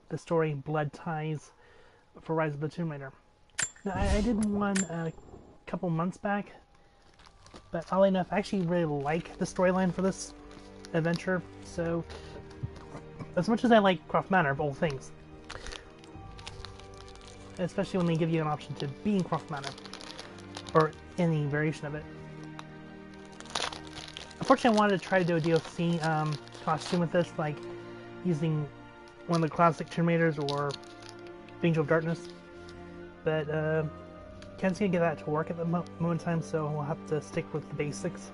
the story Blood Ties for Rise of the Tomb Raider. Now, I did one a couple months back, but oddly enough, I actually really like the storyline for this adventure, so as much as I like Croft Manor of all things, especially when they give you an option to be in Croft Manor, or any variation of it. Unfortunately, I wanted to try to do a DLC costume with this, like using one of the classic Tomb Raiders or Angel of Darkness, but can't seem to get that to work at the moment in time, so we'll have to stick with the basics.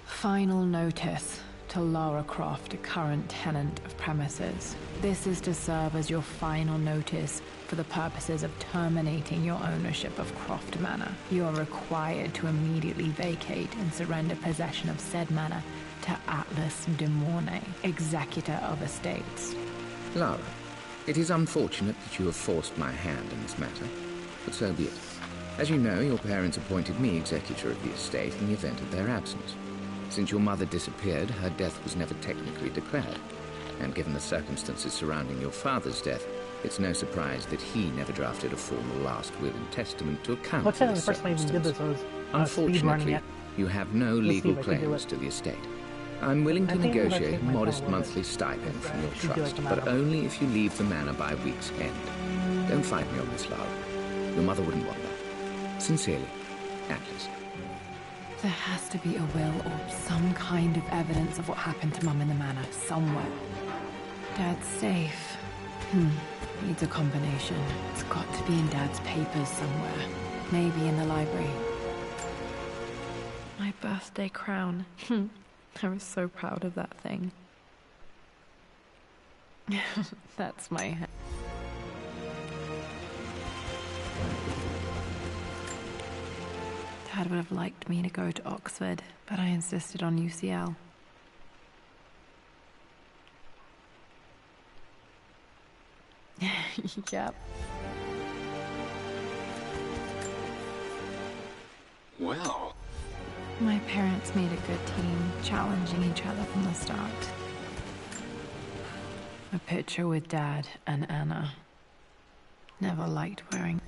Final notice to Lara Croft, a current tenant of premises. This is to serve as your final notice for the purposes of terminating your ownership of Croft Manor. You are required to immediately vacate and surrender possession of said manor to Atlas de Mornay, executor of estates. Lara, it is unfortunate that you have forced my hand in this matter, but so be it. As you know, your parents appointed me executor of the estate in the event of their absence. Since your mother disappeared, her death was never technically declared. And given the circumstances surrounding your father's death, it's no surprise that he never drafted a formal last will and testament to account for this circumstance. Unfortunately, you have no legal claims to the estate. I'm willing to negotiate a modest monthly stipend from your trust, but only if you leave the manor by week's end. Don't fight me on this, Lara. Your mother wouldn't want that. Sincerely, Atlas. There has to be a will or some kind of evidence of what happened to Mum in the manor, somewhere. Dad's safe. Needs a combination. It's got to be in Dad's papers somewhere. Maybe in the library. My birthday crown. I was so proud of that thing. That's my head. Dad would have liked me to go to Oxford, but I insisted on UCL. Yep. Well. My parents made a good team, challenging each other from the start. A picture with Dad and Anna. Never liked wearing.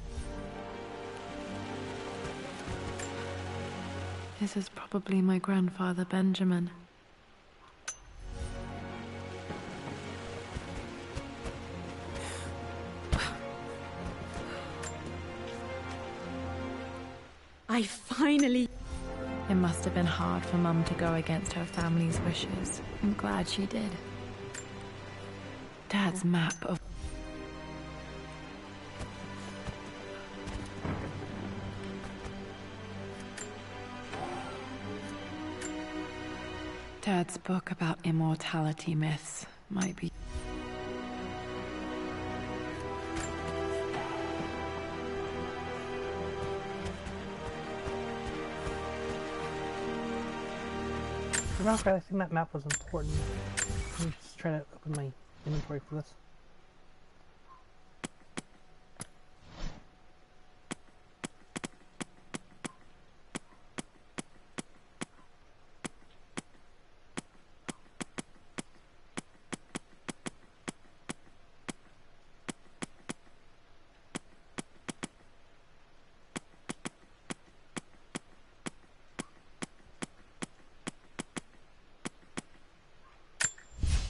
This is probably my grandfather, Benjamin. I finally... It must have been hard for Mum to go against her family's wishes. I'm glad she did. Dad's map of... Dad's book about immortality myths might be... I think that map was important. Let me just try to open my inventory for this.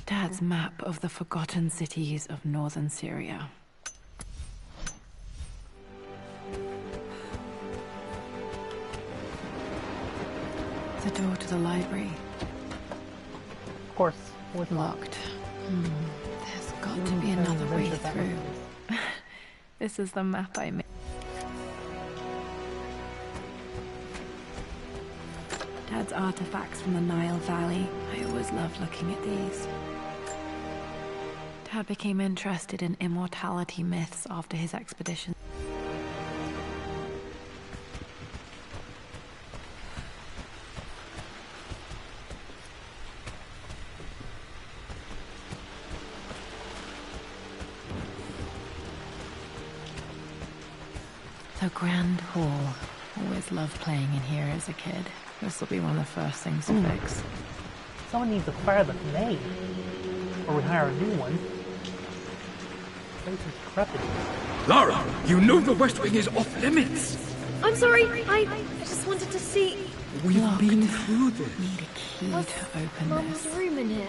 Dad's map of the forgotten cities of northern Syria. The door to the library. Of course. Locked. There's got to be another way through. This is the map I made. Dad's artifacts from the Nile Valley. I always loved looking at these. Dad became interested in immortality myths after his expedition. The Grand Hall. Always loved playing in here as a kid. This will be one of the first things to fix. Someone needs to fire the grenade. Or we hire a new one. This place is decrepit. Lara, you know the West Wing is off limits. I'm sorry. I just wanted to see. We've Locked. been through this. Need a key What's to open Mum's this. room in here?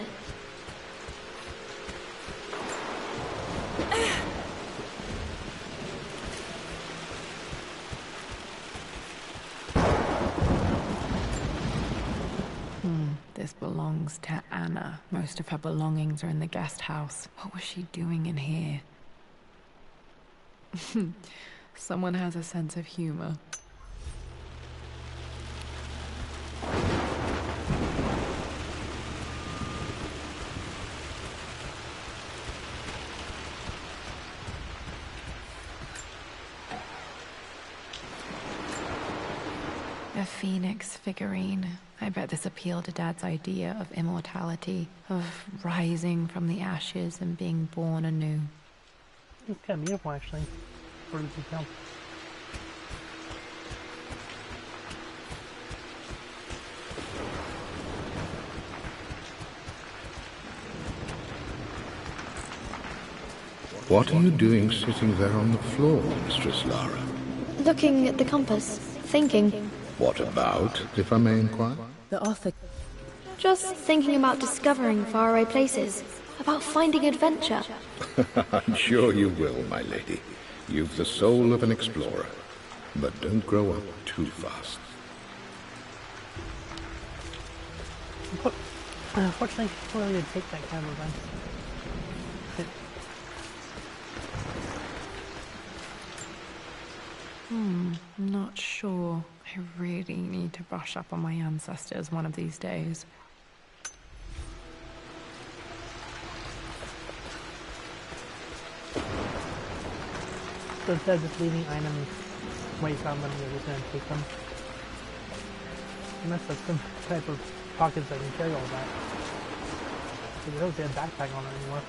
This belongs to Anna. Most of her belongings are in the guest house. What was she doing in here? Someone has a sense of humor. A phoenix figurine. I bet this appealed to Dad's idea of immortality, of rising from the ashes and being born anew. It's kind of beautiful, actually. For the detail. What are you doing sitting there on the floor, Mistress Lara? Looking at the compass, thinking. What about, if I may inquire? The author. Just thinking about discovering faraway places, about finding adventure. I'm sure you will, my lady. You've the soul of an explorer. But don't grow up too fast. Unfortunately, I can't really take that kind of advice. Not sure. I really need to brush up on my ancestors one of these days. So instead of just leaving items where you found them, you're just going to take them. Unless that's some type of pockets that can carry all that. Because I don't see a backpack on it anymore.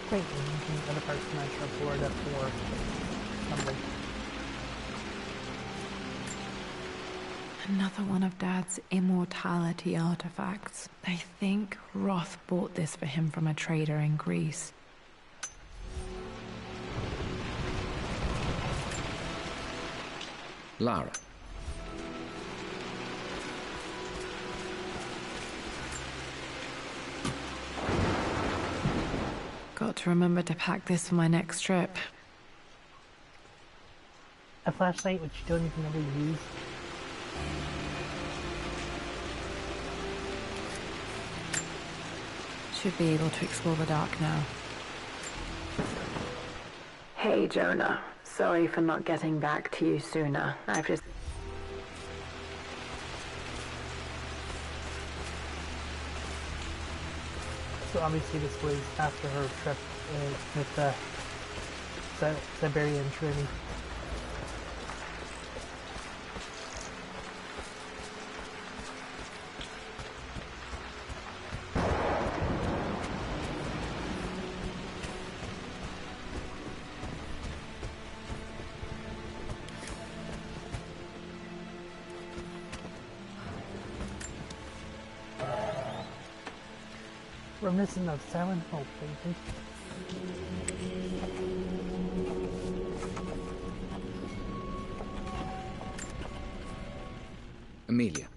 Great, and the other parts of Nitro Florida for somebody. Another one of Dad's immortality artifacts. I think Roth bought this for him from a trader in Greece. Lara. Got to remember to pack this for my next trip. A flashlight which you don't even ever use. Should be able to explore the dark now. Hey, Jonah. Sorry for not getting back to you sooner. I've just... So obviously this was after her trip with the Siberian journey. Reminiscent of Silent Hill, baby. Amelia.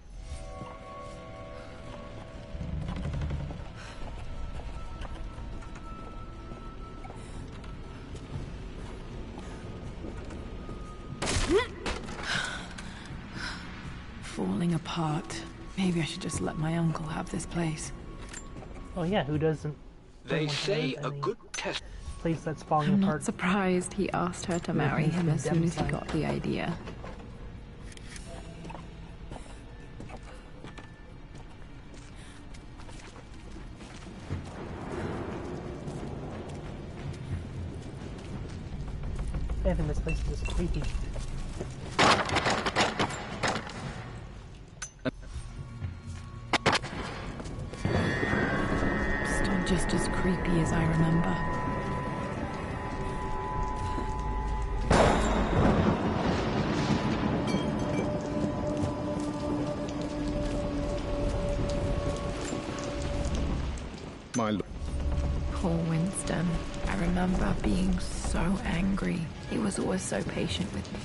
Falling apart. Maybe I should just let my uncle have this place. Oh yeah, who doesn't? They say a good test. Place that's falling I'm apart. not surprised he asked her to marry him as soon as he got the idea. I think this place is just creepy. just as creepy as I remember. My lord. Poor Winston. I remember being so angry. He was always so patient with me.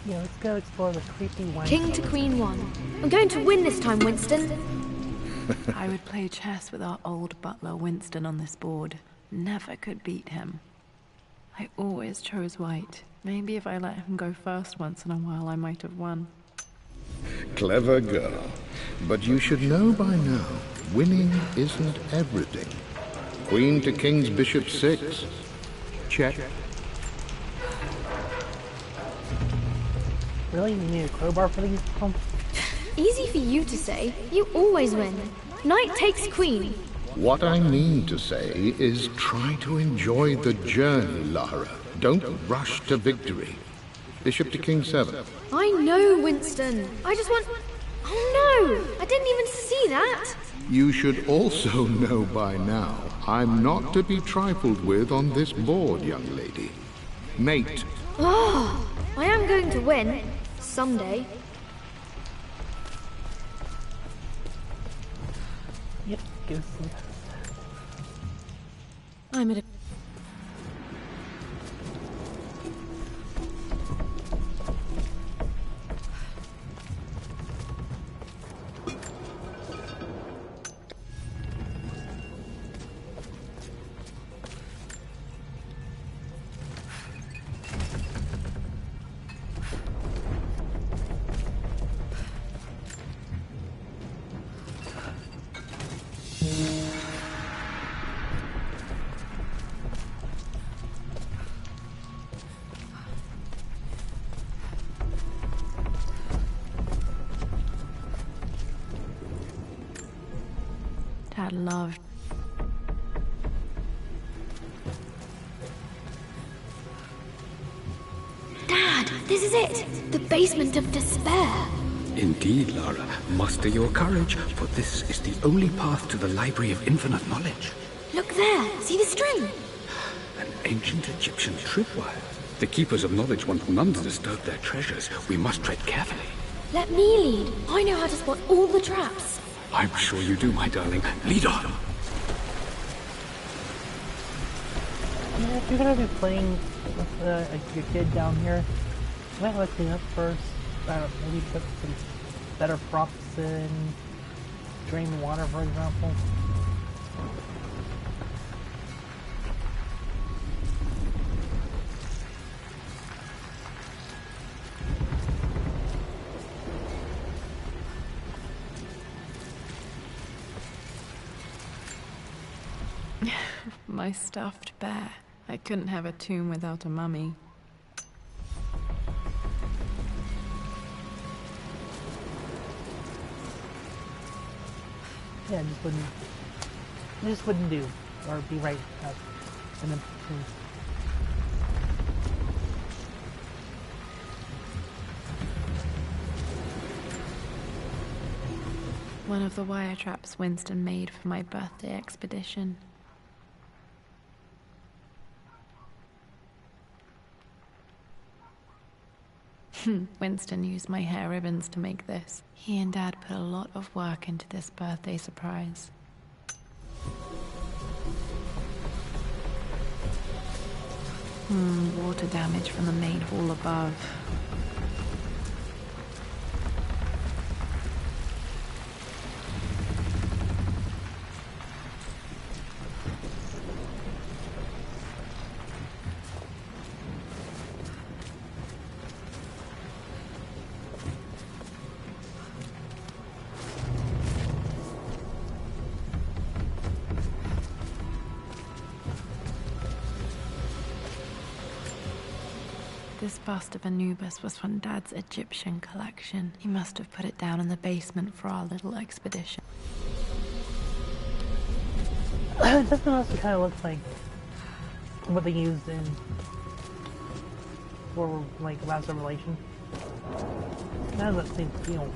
Yeah, let's go explore the creepy wine. King to Queen 1. I'm going to win this time, Winston. I would play chess with our old butler Winston on this board. Never could beat him. I always chose white. Maybe if I let him go first once in a while, I might have won. Clever girl. But you should know by now, winning isn't everything. Queen to King's Bishop 6. Check. Really? You need a crowbar for these? Easy for you to say. You always win. Knight takes queen. What I mean to say is try to enjoy the journey, Lara. Don't rush to victory. Bishop to King 7. I know, Winston. I just want... Oh no! I didn't even see that! You should also know by now, I'm not to be trifled with on this board, young lady. Mate. Oh, I am going to win. Someday. Yep, go see. I'm at a... Dad loved. Dad, this is it! The basement of despair! Indeed, Lara. Muster your courage, for this is the only path to the Library of Infinite Knowledge. Look there! See the string? An ancient Egyptian tripwire. The Keepers of Knowledge want none to disturb their treasures. We must tread carefully. Let me lead. I know how to spot all the traps. I'm sure you do, my darling. Lead on. Yeah, if you're gonna be playing with your kid down here, you might want to clean up first. I don't know, maybe put some better props in, drain the water, for example. My stuffed bear. I couldn't have a tomb without a mummy. Yeah, it just wouldn't do, or be right in the tomb. One of the wire traps Winston made for my birthday expedition. Winston used my hair ribbons to make this. He and Dad put a lot of work into this birthday surprise. Water damage from the main hall above. This bust of Anubis was from Dad's Egyptian collection. He must have put it down in the basement for our little expedition. It doesn't also kind of look like what they used in for like Last Revelation. How does that thing feel?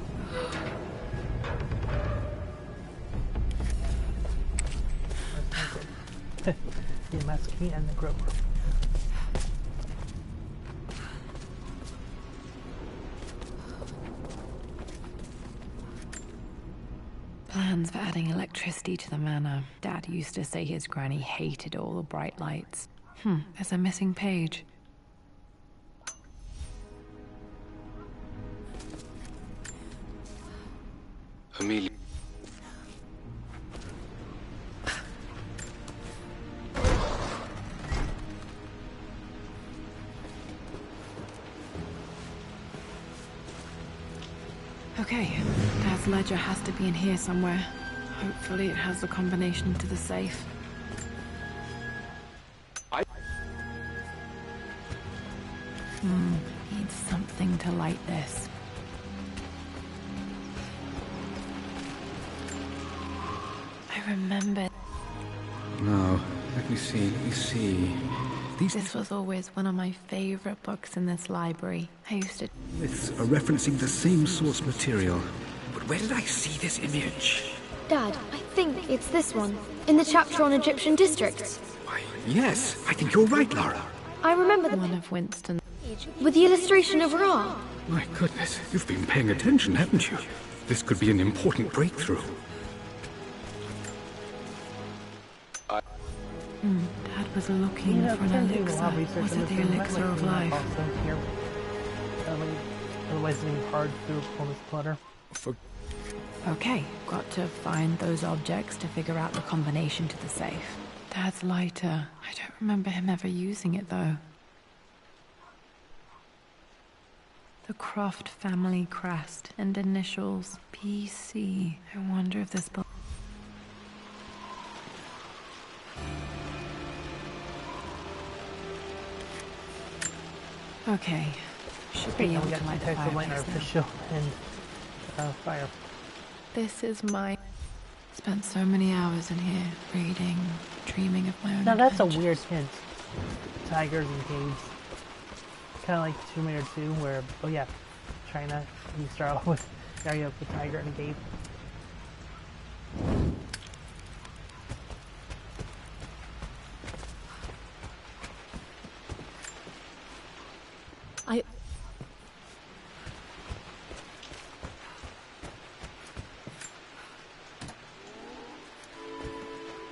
The master key and the grower. Plans for adding electricity to the manor. Dad used to say his granny hated all the bright lights. There's a missing page. Amelia. Okay, Dad's ledger has to be in here somewhere. Hopefully it has the combination to the safe. Need something to light this. I remember. No, let me see. This was always one of my favorite books in this library. I used to... Myths are referencing the same source material. But where did I see this image? Dad, I think it's this one, in the chapter on Egyptian districts. Why, yes, I think you're right, Lara. I remember the One of Winston. page with the illustration of Ra. My goodness, you've been paying attention, haven't you? This could be an important breakthrough. Dad was looking for an elixir. Was it the elixir of life? Also here. Otherwise it's being hard through all this clutter. Okay, got to find those objects to figure out the combination to the safe. Dad's lighter. I don't remember him ever using it, though. The Croft family crest and initials PC. I wonder if this... Okay, should be able We got to light the detective light fireplace now. artificial and fire. This is my... Spent so many hours in here, reading, dreaming of my own Now that's a adventures. weird hint. Tigers and caves. Kind of like Tomb Raider 2, where, oh yeah, China, you start off with the area of the tiger and a cave.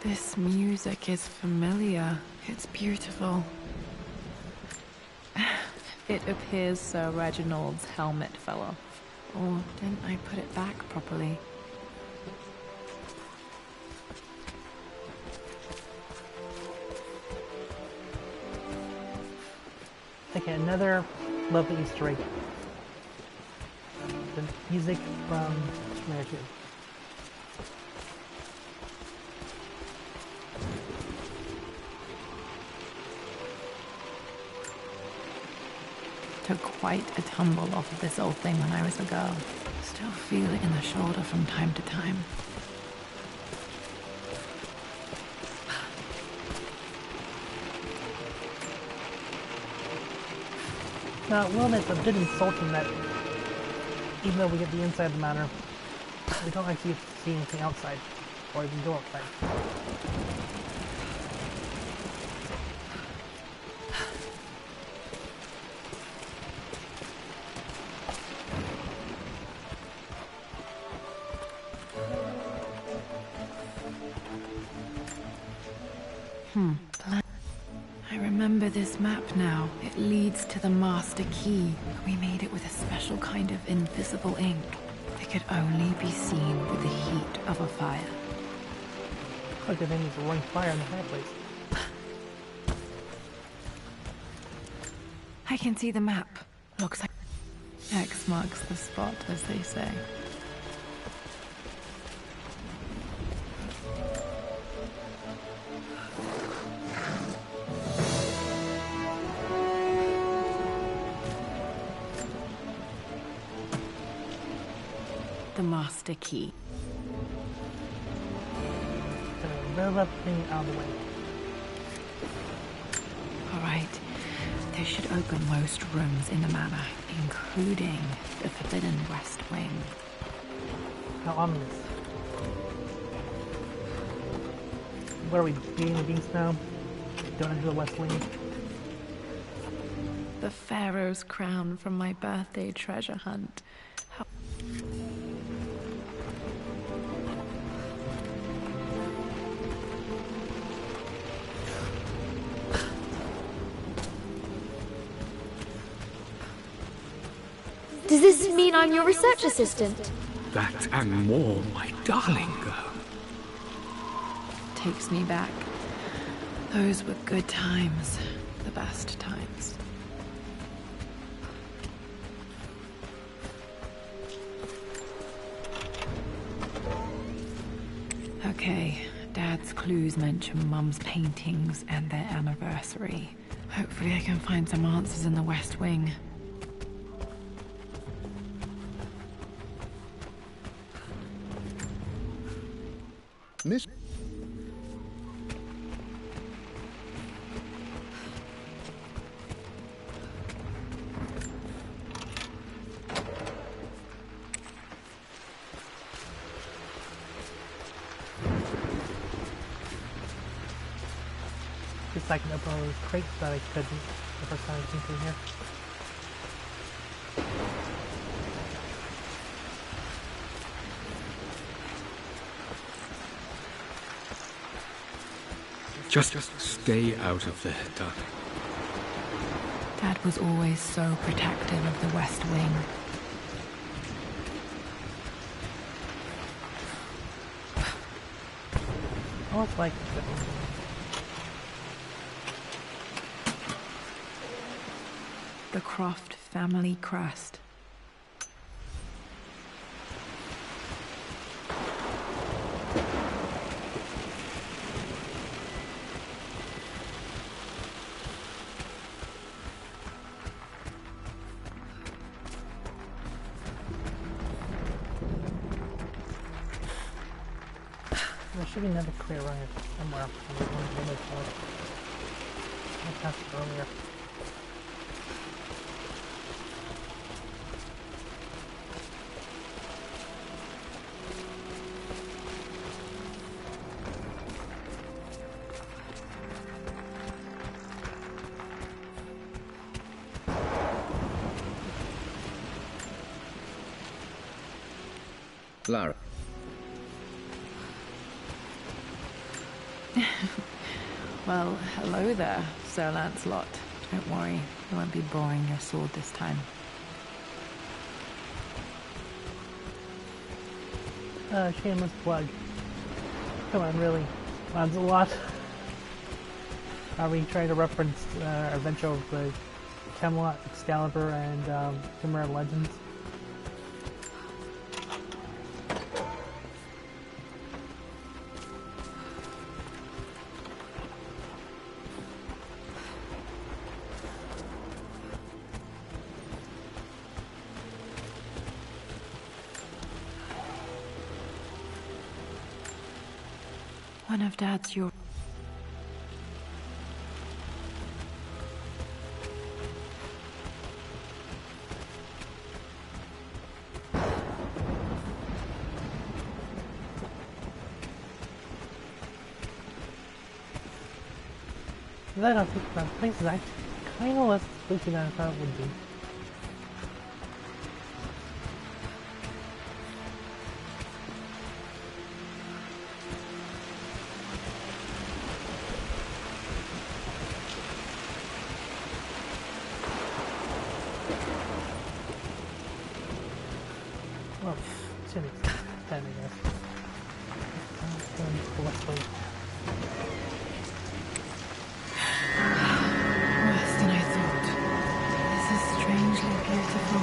This music is familiar. It's beautiful. It appears Sir Reginald's helmet fell off. Or didn't I put it back properly? Okay, another lovely Easter egg. The music from Tomb Raider 2. Took quite a tumble off of this old thing when I was a girl. Still feel it in the shoulder from time to time. Now, well, it's a bit insulting that even though we get the inside of the manor, we don't actually get to see anything outside, or even go outside. I remember this map now. It leads to the master key. We made it with a special kind of invisible ink. It could only be seen with the heat of a fire. Look, they need to run fire in the fireplace. I can see the map. Looks like X marks the spot, as they say. The master key. Move everything out of the way. All right, This should open most rooms in the manor, including the forbidden West Wing. How ominous. What are we, being the beast now? Going into the West Wing? The Pharaoh's crown from my birthday treasure hunt. Does this mean I'm your research assistant? That and more, my darling girl. Takes me back. Those were good times. The best times. Okay, Dad's clues mention Mum's paintings and their anniversary. Hopefully I can find some answers in the West Wing. Miss... Just so I can open all those crates that I couldn't the first time I came through here. Just stay out of there, darling. Dad was always so protective of the West Wing. Oh, it's like... The Croft family crest. There should be another clear runner somewhere. I passed it earlier. Lara. Well, hello there, Sir Lancelot. Don't worry, I won't be boring your sword this time. Shameless plug. Come on, really. Lancelot. Are we trying to reference Adventure of the Camelot, Excalibur, and Chimera Legends? One of Dad's your... I don't think that place is actually kind of less spooky than I thought it would be. Well, to an extent, I guess. The West Wing. Worse than I thought. This is strangely beautiful.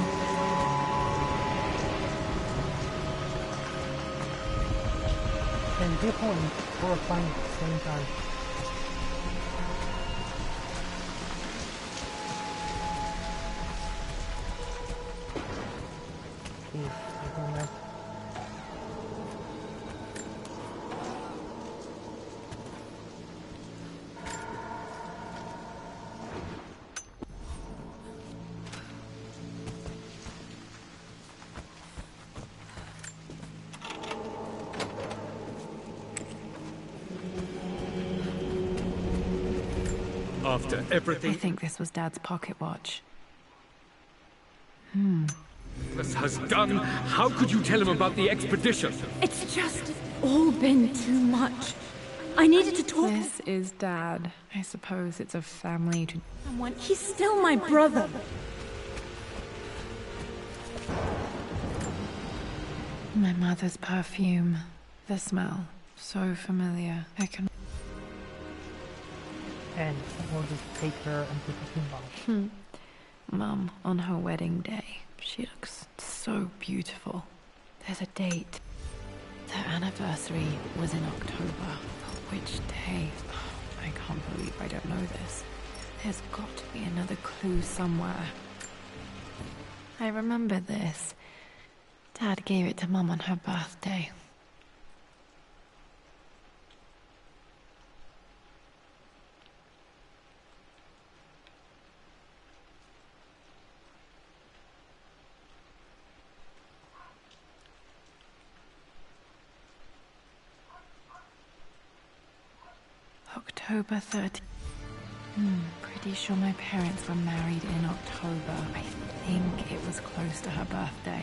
And beautiful and horrifying at the same time. Jeez, I don't know. After I everything think this was Dad's pocket watch. this has done, how could you tell him about the expedition? It's just all been too much. I needed to talk to This is Dad. I suppose it's a family to... someone. He's still my brother. My mother's perfume. The smell. So familiar. I can... And we'll just take her and put the bottle. Mum, on her wedding day, she looks so beautiful. There's a date. Their anniversary was in October. But which day? Oh, I can't believe I don't know this. There's got to be another clue somewhere. I remember this. Dad gave it to Mum on her birthday. October 30th. Pretty sure my parents were married in October. I think it was close to her birthday.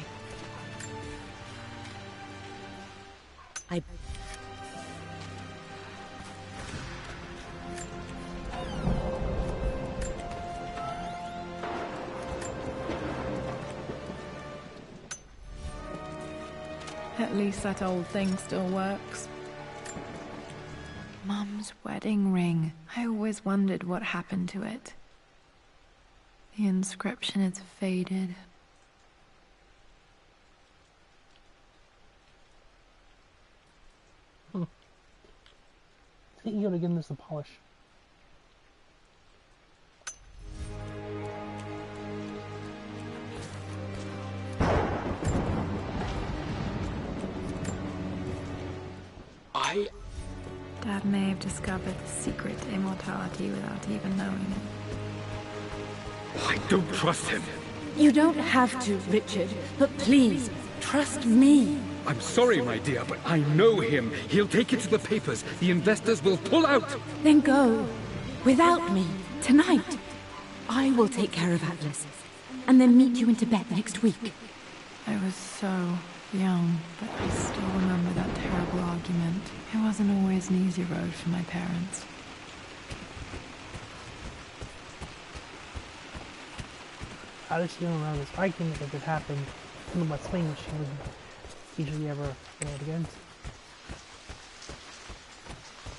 At least that old thing still works. Mum's wedding ring. I always wondered what happened to it. The inscription is faded. I think you gotta give this a polish. Dad may have discovered the secret to immortality without even knowing it. I don't trust him. You don't have to, Richard, but please, trust me. I'm sorry, my dear, but I know him. He'll take it to the papers. The investors will pull out. Then go. Without me, tonight. I will take care of Atlas, and then meet you in Tibet next week. I was so young, but I still remember that terrible argument. It wasn't always an easy road for my parents. How does she remember this argument if it happened in the West Wing, which she wasn't usually ever made against?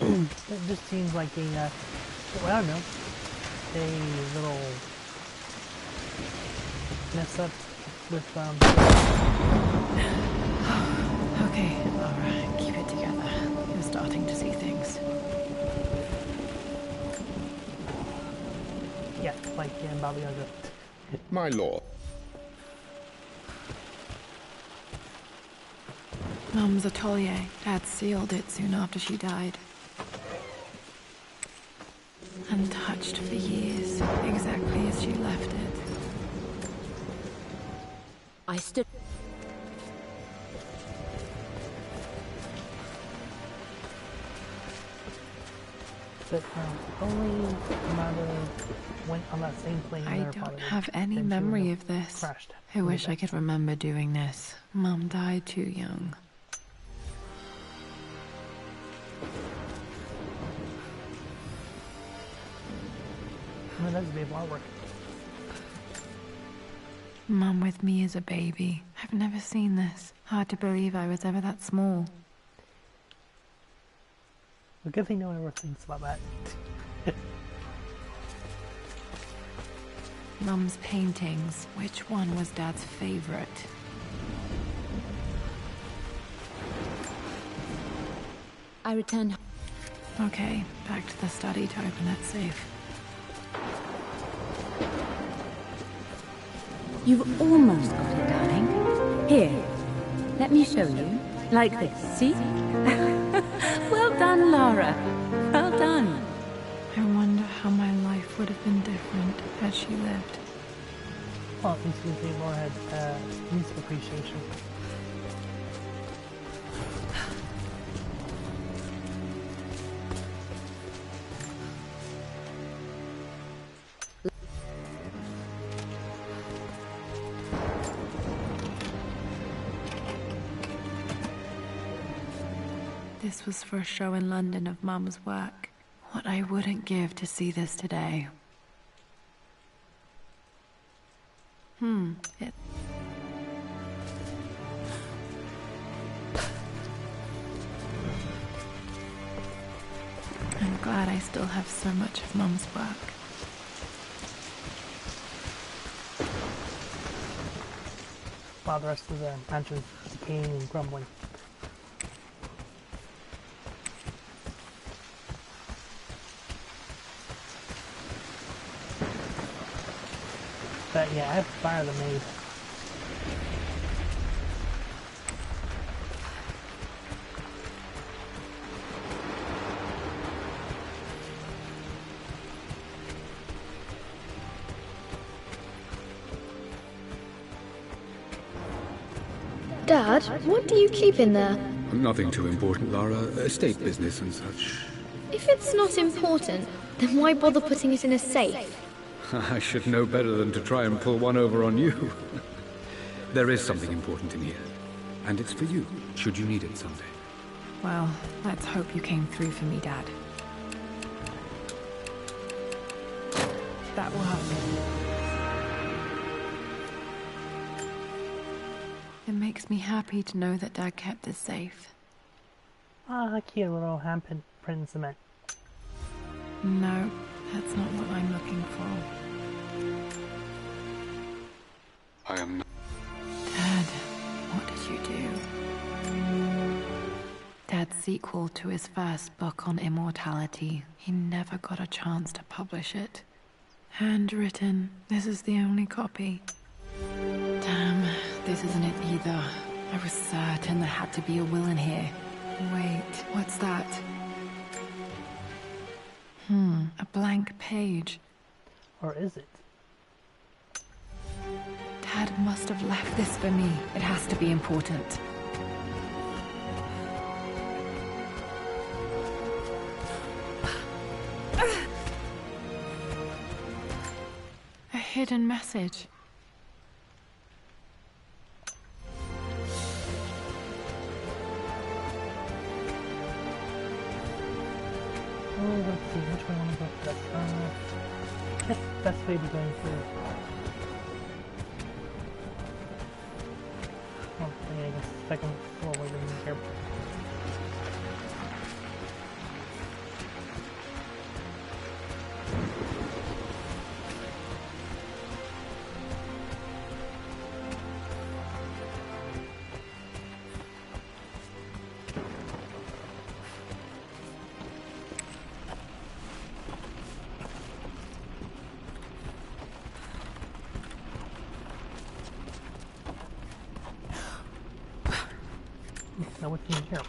It just seems like a, well, I don't know, a little mess up with, Okay, Laura, keep it together. You're starting to see things. yeah, like in Baba Yaga. My lord. Mum's atelier. Dad sealed it soon after she died. Untouched for years, exactly as she left it. I stood... But only mother went on that same plane. I don't have any memory of this. Crashed. I wish I could remember doing this. Mum died too young. I mean, that's beautiful artwork. Mum with me as a baby. I've never seen this. Hard to believe I was ever that small. A good thing no one ever thinks about that. Mum's paintings. Which one was Dad's favorite? I returned... Okay, back to the study to open that safe. You've almost got it, darling. Here, let me show you. Like this, see? Well done, Lara. Well done. I wonder how my life would have been different had she lived. Well, at least we gave Laura had music appreciation. This was for a show in London of Mum's work. What I wouldn't give to see this today. I'm glad I still have so much of Mum's work. While the rest of the mansion is decaying and crumbling. But yeah, I have to fire the maid. Dad, what do you keep in there? Nothing too important, Lara. Estate business and such. If it's not important, then why bother putting it in a safe? I should know better than to try and pull one over on you. There is something important in here. And it's for you, should you need it someday. Well, let's hope you came through for me, Dad. That will happen. It makes me happy to know that Dad kept this safe. Ah, cute little handprint in cement. No, that's not what I'm looking for. I am not. Dad, what did you do? Dad's sequel to his first book on immortality. He never got a chance to publish it. Handwritten. This is the only copy. Damn, this isn't it either. I was certain there had to be a will in here. Wait, what's that? A blank page. Or is it? Dad must have left this for me. It has to be important. A hidden message. Oh, let's see, which one I want to go for? I guess the best way to be going through. Oh, yeah, I guess the second floor way to be here. Now what's in here?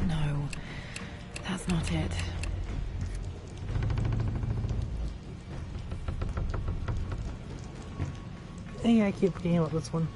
No, that's not it. Hey, I keep forgetting about this one.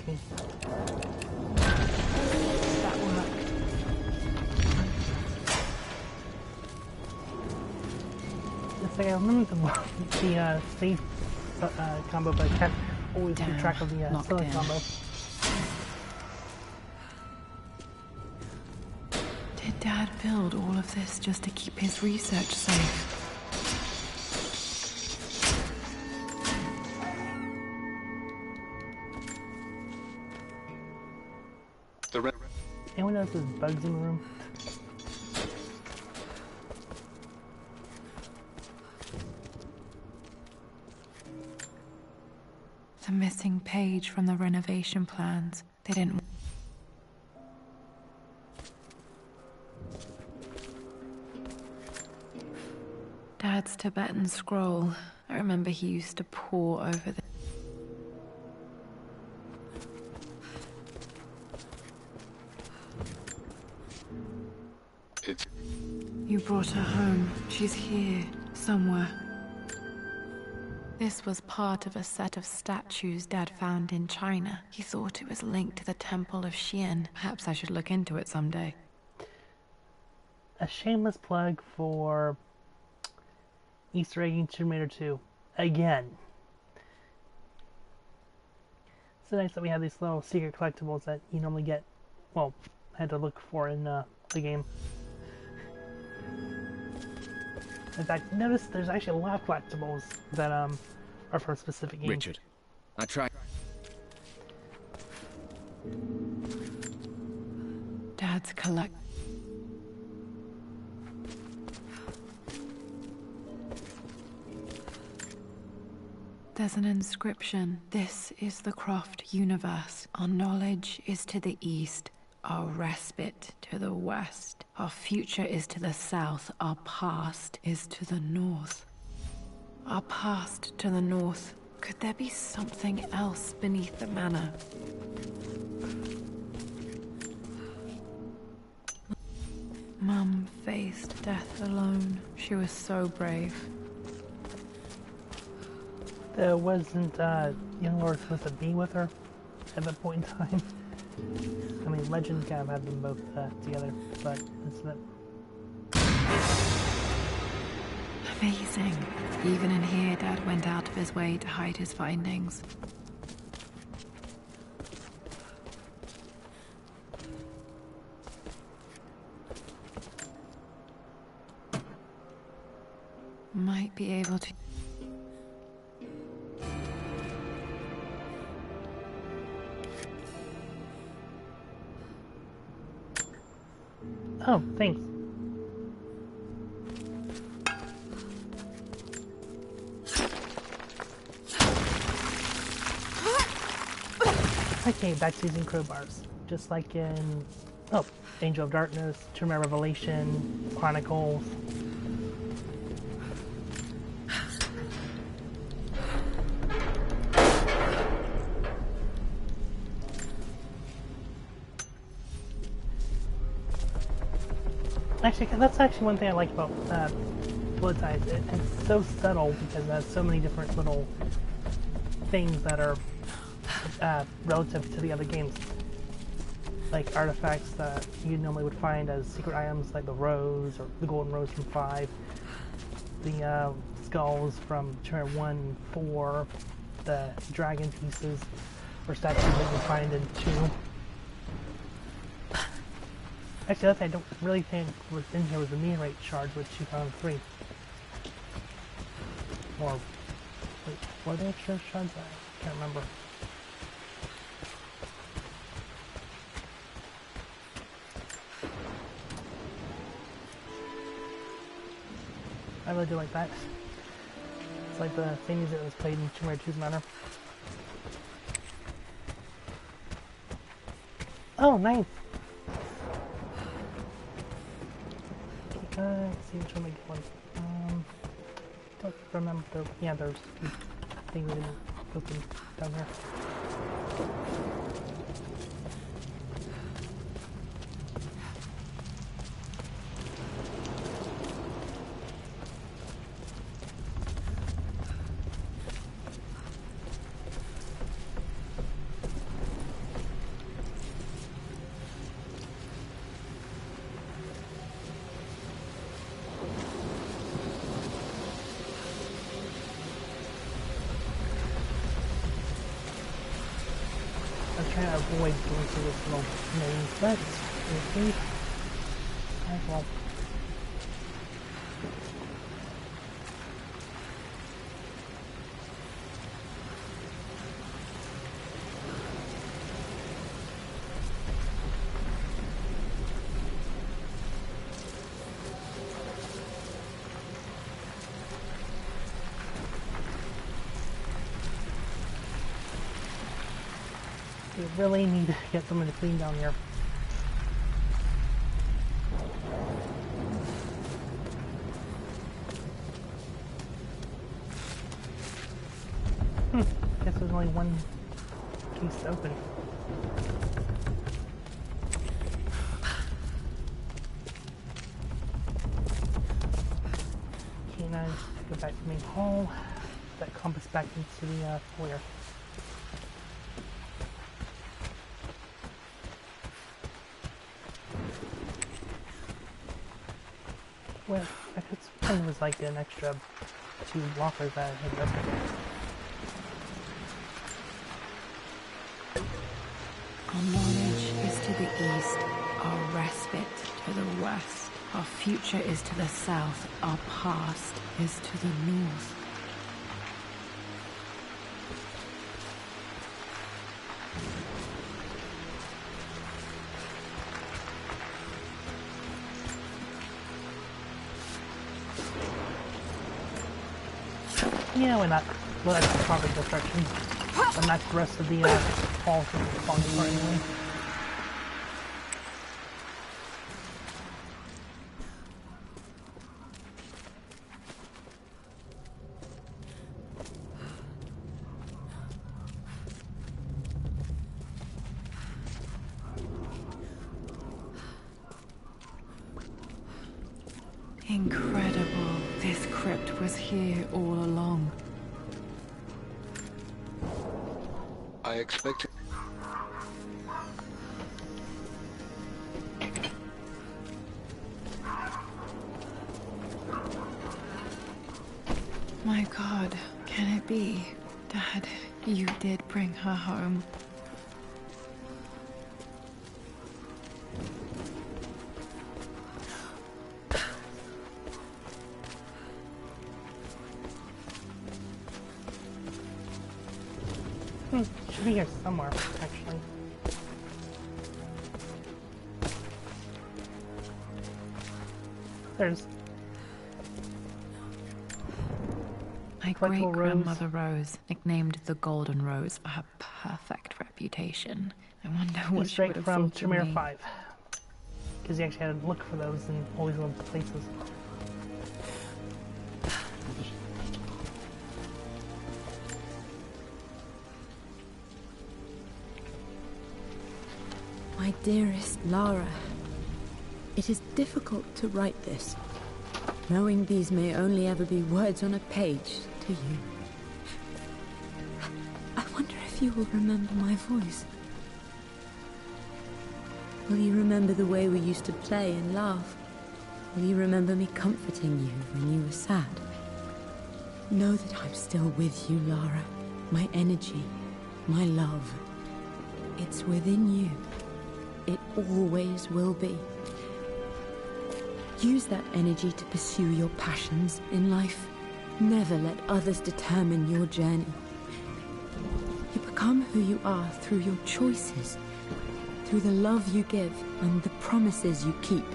Okay. That worked. It's like I remember the save combo, but I can't always keep track of the locked select in. combo. Did Dad build all of this just to keep his research safe? Anyone knows there's bugs in the room? The missing page from the renovation plans. They didn't... Dad's Tibetan scroll. I remember he used to pore over the... You brought her home. She's here, somewhere. This was part of a set of statues Dad found in China. He thought it was linked to the Temple of Xian. Perhaps I should look into it someday. A shameless plug for Easter egg in Tomb Raider 2. Again. It's so nice that we have these little secret collectibles that you normally get, well, had to look for in the game. In fact, notice there's actually a lot of collectibles that are for specific games. Richard, I tried. Dad's collect... There's an inscription. This is the Croft universe. Our knowledge is to the east. Our respite to the west. Our future is to the south. Our past is to the north. Our past to the north. Could there be something else beneath the manor? Mum faced death alone. She was so brave. There wasn't young Laura supposed to be with her at that point in time. I mean, legend kind of had them both together, but it's not. Amazing. Even in here, Dad went out of his way to hide his findings. Might be able to... Oh, thanks. Okay, back to using crowbars. Just like in, Angel of Darkness, Tomb Raider Revelation, Chronicles. Actually, that's actually one thing I like about Blood Ties. It's so subtle because it has so many different little things that are relative to the other games. Like artifacts that you normally would find as secret items, like the rose or the golden rose from 5, the skulls from Tomb Raider 1 and 4, the dragon pieces or statues that you find in 2. Actually, that's I don't really think was in here was the meteorite shards, which you found 3. Or, wait, were there extra shards? I can't remember. I really do like that. It's like the same music that was played in Tomb Raider 2's Manor. Oh, nice! Let's see which one we get one. Don't remember. Yeah, there's a thing we didn't open down here. trying to avoid going through this little maze, but we'll see. Well. We really need to get someone to clean down here. Guess there's only one case open. Okay, now go back to the main hall. Put that compass back into the foyer. Well, I could suppose it was like an extra 2 lockers that I had up. Our knowledge is to the east, our respite to the west. Our future is to the south, our past is to the north. Yeah, why not? Well, that's the proper destruction. And that's the rest of the hall from the falling apart anyway. Incredible. This crypt was here all along. I expected... My God, can it be? Dad, you did bring her home. Should be here somewhere, actually. There's... My great-grandmother Rose, nicknamed the Golden Rose for her perfect reputation. I wonder what she would have from thought of Tremere me. 5. Because you actually had to look for those in all these little places. My dearest Lara, it is difficult to write this, knowing these may only ever be words on a page to you. I wonder if you will remember my voice. Will you remember the way we used to play and laugh? Will you remember me comforting you when you were sad? Know that I'm still with you, Lara. My energy, my love. It's within you. It always will be. Use that energy to pursue your passions in life. Never let others determine your journey. You become who you are through your choices, through the love you give and the promises you keep.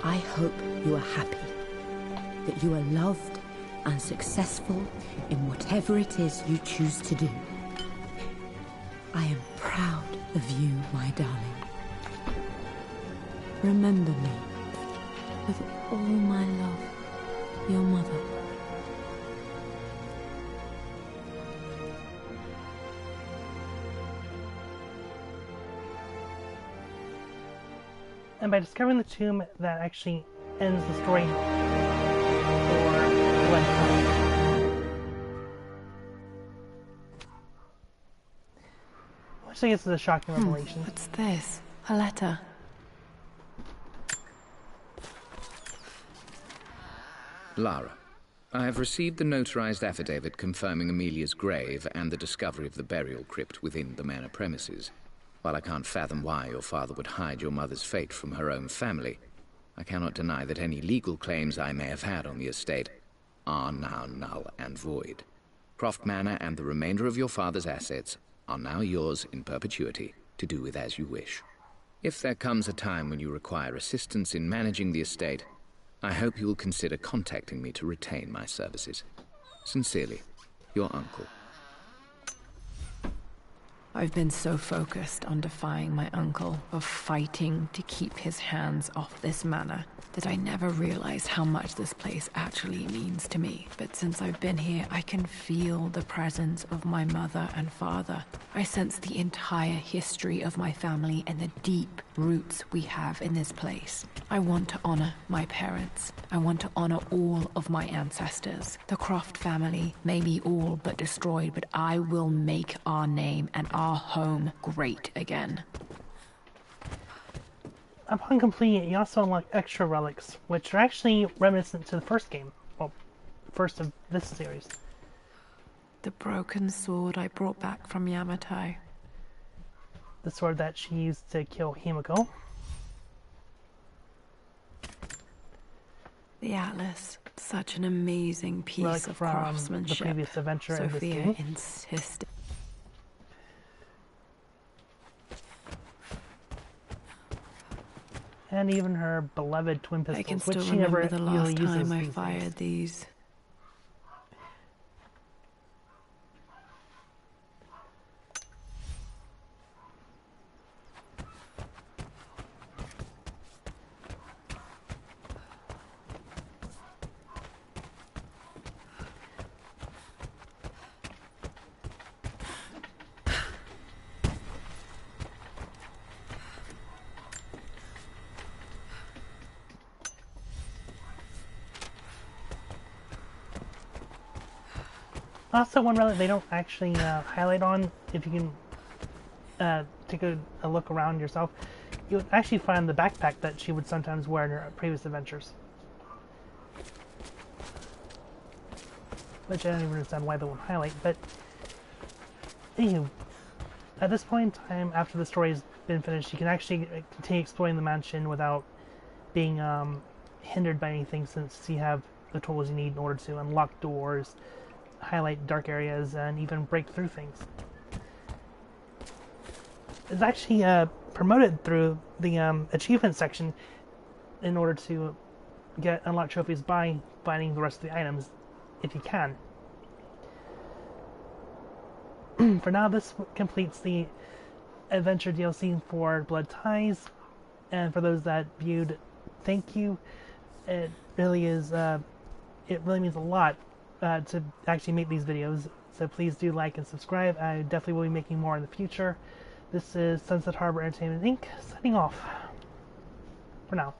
I hope you are happy, that you are loved and successful in whatever it is you choose to do. I am proud of you, my darling. Remember me with all my love, your mother. And by discovering the tomb, that actually ends the story for Blood. Which I guess is a shocking revelation. What's this? A letter. Lara, I have received the notarized affidavit confirming Amelia's grave and the discovery of the burial crypt within the manor premises. While I can't fathom why your father would hide your mother's fate from her own family, I cannot deny that any legal claims I may have had on the estate are now null and void. Croft Manor and the remainder of your father's assets are now yours in perpetuity to do with as you wish. If there comes a time when you require assistance in managing the estate, I hope you will consider contacting me to retain my services. Sincerely, your uncle. I've been so focused on defying my uncle, of fighting to keep his hands off this manor, that I never realized how much this place actually means to me. But since I've been here, I can feel the presence of my mother and father. I sense the entire history of my family and the deep roots we have in this place. I want to honor my parents. I want to honor all of my ancestors. The Croft family may be all but destroyed, but I will make our name and our home great again. Upon completing it, you also unlock extra relics, which are actually reminiscent to the first game. Well, first of this series. The broken sword I brought back from Yamato. The sword that she used to kill Himiko. The Atlas. Such an amazing piece Relic of from craftsmanship. the previous adventure in this Sophia game. insisted. And even her beloved twin I can pistols, still which she never remember the really last uses time I these days. fired these. Also, one relic they don't actually highlight on, if you can take a look around yourself, you would actually find the backpack that she would sometimes wear in her previous adventures. Which I don't even understand why they won't highlight, but anywho, at this point in time, after the story has been finished, you can actually continue exploring the mansion without being hindered by anything, since you have the tools you need in order to unlock doors, highlight dark areas, and even break through things. It's actually promoted through the achievement section in order to unlock trophies by finding the rest of the items, if you can. For now, this completes the adventure DLC for Blood Ties, and for those that viewed, thank you. It really is, it really means a lot to actually make these videos, so please do like and subscribe. I definitely will be making more in the future. This is Sunset Harbor Entertainment Inc. signing off for now.